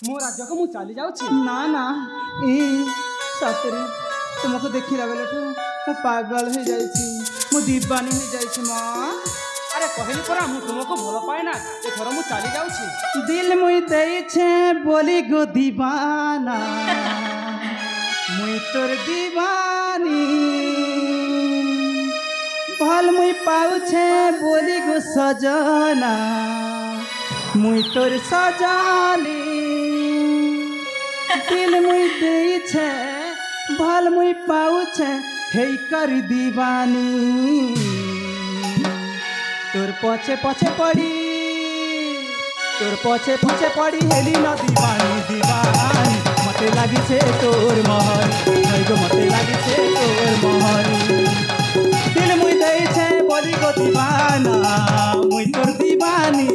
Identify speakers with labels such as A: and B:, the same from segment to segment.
A: मो राज्य को मु चली जाऊँ
B: ना ना ए सतरे तुमको देखला बेले तो मु पागल हो जाइछि मु दीवानी हो जाइछि मां।
A: अरे कहली परा मु तुमको भल पाए ना एथर मु चली जाऊँ।
B: दिल मुई देइछे बोली गो दीवाना मुई तोर दीवानी भल मुई पाउछे बोली गो सजना मुई तोर सजानी दिल मुई देइछे भल मुई पाउछे हे कर दीवानी तोर पछे पछे पड़ी तोर पछे पछे पड़ी हेली न दीवानी दीवानी मते लागी छे तोर महरी नै गो मते लागी छे तोर महरी दिल मुई देइछे बोली गो दीवाना मुई तोर दीवानी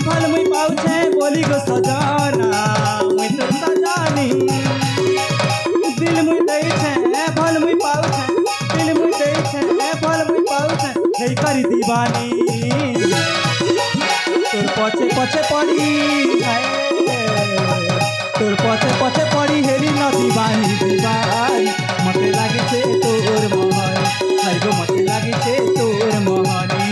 B: भल मुई पाउछे बोली गो सजना मुई तोर सजानी दिल मुई देइछे भल मुई पाउछे दिल मुई देइछे भल मुई पाउछे हे करी दीवानी तोर पछे पछे पड़ी तोर पछे पछे पड़ी हेली न दीवानी दीवानी मते लागी छे तोर महरी हाय गो मते लागी छे तोर महरी।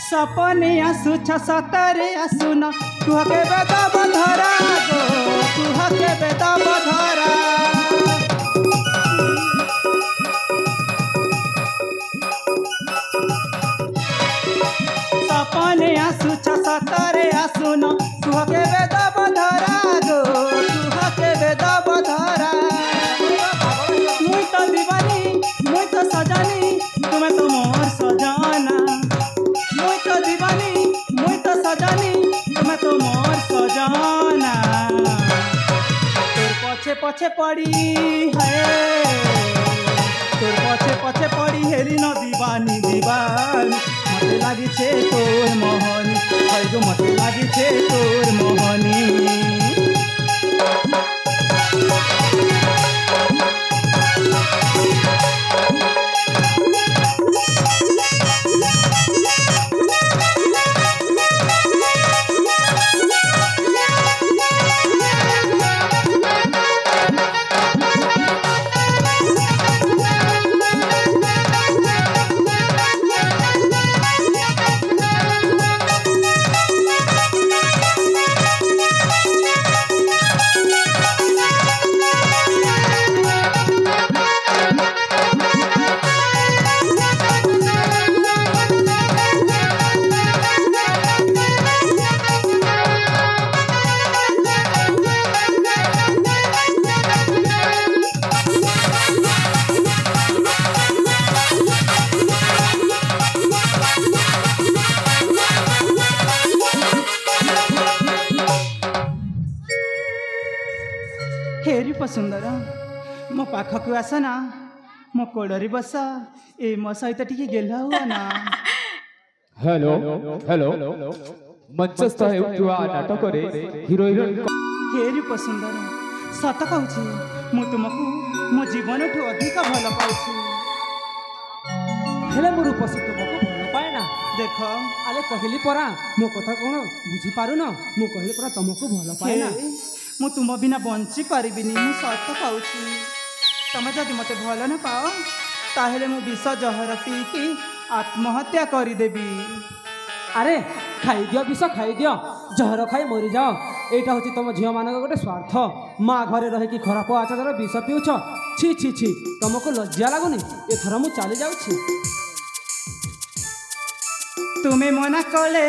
B: सपने आसुछ सतरे आसुन तुहके बेदा बधरा गो तुहके बेदा बधरा सपने आसुछ सतरे आसुन तुहके बेदा बधरा गो तुहके बेदा बधरा मुई तो दीवानी मुई तो सजानी तुम्हें तो मोर सजाना मुई तो दीवानी मुई तो सजानी तुम्हें तो मोर सजाना तोर पछे पछे पड़ी है तोर पछे पछे पड़ी हेली न दीवानी दीवानी मते लागी छे तोर मोहनी हाय गो मते लागी छे तोर मोहनी। सुंदर मो पाखक आसना मो कोड़री बस ए मो सहित टिके गेला हुआ ना।
C: हेलो हेलो मंचस्थ हेउथुआ नाटक रे हीरो हीरोइन
B: हे रूप सुंदर सत कहूँ मु तुमको मो जीवन ठू अधिक भल पाउछि।
A: हेले मो रूपसी तुमको भल पाए ना।
B: देख
A: अरे कहली परा मो कथा कौन बुझी पारुन। मु कहली परा तुमको भल पाए ना।
B: मु तुम बिना बंची पारिबिनी। मु सत कहूछि तमे जदि मते भल न पाओ ताहेले मु विष जहर पीकी आत्महत्या करिदेबी।
A: अरे खाई दियो विष खाई दियो जहर खाई मरी जाओ। एटा होची तुम झियो मानक गोटे स्वार्थ। माँ घरे रही कि खराब आचार विष पिउछ। छी छी छी तुमको लज्जा लागुनी। एथर मु चली जाउछि।
B: तुम्हें मना कले